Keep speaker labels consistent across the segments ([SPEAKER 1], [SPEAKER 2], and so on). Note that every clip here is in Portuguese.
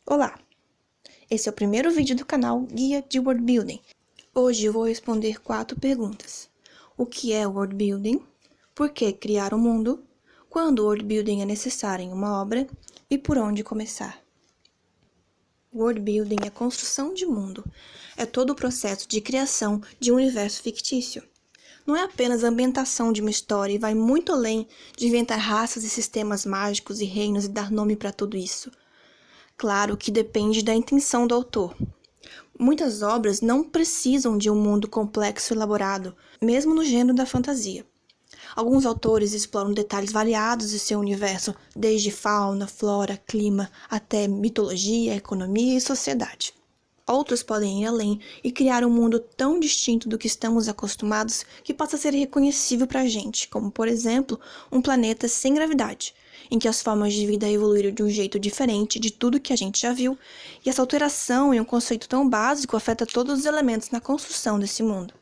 [SPEAKER 1] Olá, esse é o primeiro vídeo do canal Guia de World Building. Hoje eu vou responder 4 perguntas. O que é World Building? Por que criar um mundo? Quando World Building é necessário em uma obra? E por onde começar? World Building é construção de mundo. É todo o processo de criação de um universo fictício. Não é apenas a ambientação de uma história e vai muito além de inventar raças e sistemas mágicos e reinos e dar nome para tudo isso. Claro que depende da intenção do autor. Muitas obras não precisam de um mundo complexo e elaborado, mesmo no gênero da fantasia. Alguns autores exploram detalhes variados de seu universo, desde fauna, flora, clima, até mitologia, economia e sociedade. Outros podem ir além e criar um mundo tão distinto do que estamos acostumados que possa ser reconhecível para a gente, como, por exemplo, um planeta sem gravidade, em que as formas de vida evoluíram de um jeito diferente de tudo que a gente já viu, e essa alteração em um conceito tão básico afeta todos os elementos na construção desse mundo.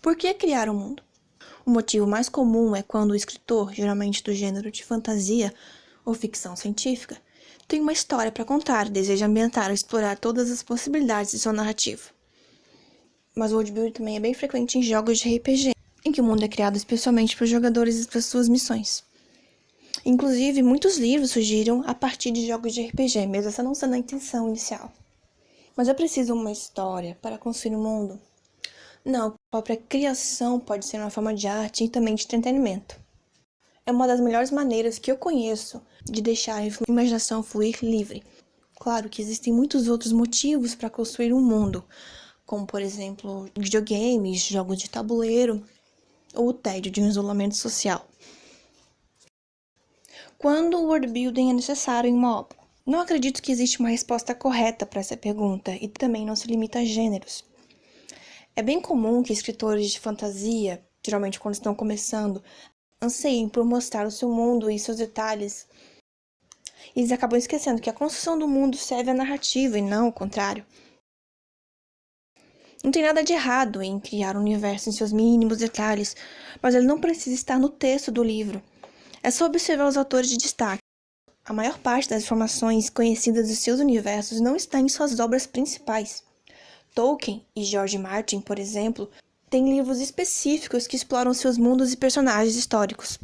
[SPEAKER 1] Por que criar um mundo? O motivo mais comum é quando o escritor, geralmente do gênero de fantasia ou ficção científica, tem uma história para contar e deseja ambientar e explorar todas as possibilidades de sua narrativa. Mas o worldbuilding também é bem frequente em jogos de RPG, em que o mundo é criado especialmente para os jogadores e para suas missões. Inclusive, muitos livros surgiram a partir de jogos de RPG, mesmo essa não sendo a intenção inicial. Mas é preciso uma história para construir um mundo? Não, a própria criação pode ser uma forma de arte e também de entretenimento. É uma das melhores maneiras que eu conheço de deixar a imaginação fluir livre. Claro que existem muitos outros motivos para construir um mundo, como, por exemplo, videogames, jogos de tabuleiro ou o tédio de um isolamento social. Quando o world building é necessário em uma obra? Não acredito que existe uma resposta correta para essa pergunta e também não se limita a gêneros. É bem comum que escritores de fantasia, geralmente quando estão começando, anseiem por mostrar o seu mundo e seus detalhes. E eles acabam esquecendo que a construção do mundo serve à narrativa e não o contrário. Não tem nada de errado em criar um universo em seus mínimos detalhes, mas ele não precisa estar no texto do livro. É só observar os autores de destaque. A maior parte das informações conhecidas dos seus universos não está em suas obras principais. Tolkien e George Martin, por exemplo, têm livros específicos que exploram seus mundos e personagens históricos.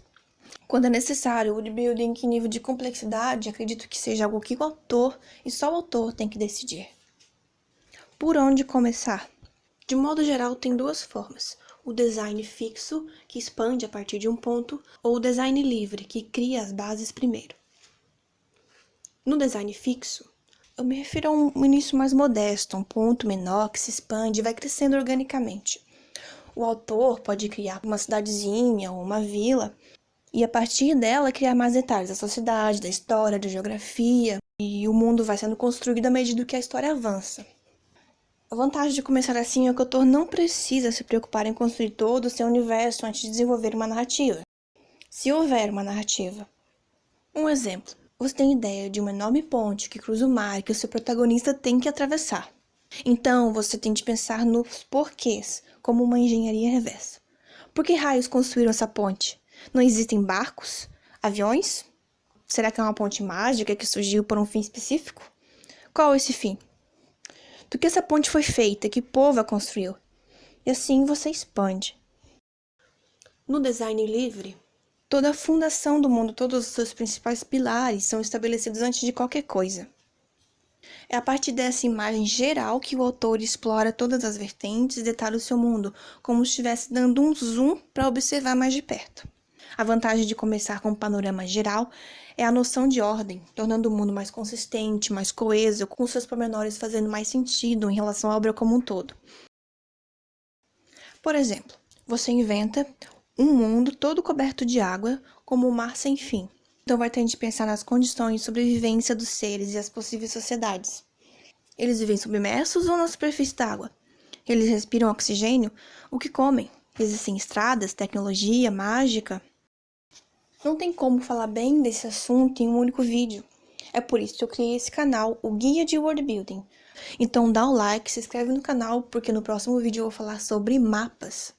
[SPEAKER 1] Quando é necessário o worldbuilding em que nível de complexidade, acredito que seja algo que o autor e só o autor tem que decidir. Por onde começar? De modo geral, tem 2 formas. O design fixo, que expande a partir de um ponto, ou o design livre, que cria as bases primeiro. No design fixo, eu me refiro a um início mais modesto, um ponto menor que se expande e vai crescendo organicamente. O autor pode criar uma cidadezinha ou uma vila, e a partir dela criar mais detalhes da sociedade, da história, da geografia, e o mundo vai sendo construído à medida que a história avança. A vantagem de começar assim é que o autor não precisa se preocupar em construir todo o seu universo antes de desenvolver uma narrativa, se houver uma narrativa. Um exemplo, você tem ideia de uma enorme ponte que cruza o mar que o seu protagonista tem que atravessar. Então, você tem de pensar nos porquês, como uma engenharia reversa. Por que raios construíram essa ponte? Não existem barcos? Aviões? Será que é uma ponte mágica que surgiu por um fim específico? Qual é esse fim? Do que essa ponte foi feita? Que povo a construiu? E assim você expande. No design livre, toda a fundação do mundo, todos os seus principais pilares são estabelecidos antes de qualquer coisa. É a partir dessa imagem geral que o autor explora todas as vertentes e detalha o seu mundo, como se estivesse dando um zoom para observar mais de perto. A vantagem de começar com um panorama geral é a noção de ordem, tornando o mundo mais consistente, mais coeso, com seus pormenores fazendo mais sentido em relação à obra como um todo. Por exemplo, você inventa um mundo todo coberto de água, como um mar sem fim. Então vai ter de pensar nas condições de sobrevivência dos seres e as possíveis sociedades. Eles vivem submersos ou na superfície da água? Eles respiram oxigênio? O que comem? Existem estradas, tecnologia, mágica? Não tem como falar bem desse assunto em um único vídeo. É por isso que eu criei esse canal, o Guia de World Building. Então dá o like, se inscreve no canal, porque no próximo vídeo eu vou falar sobre mapas.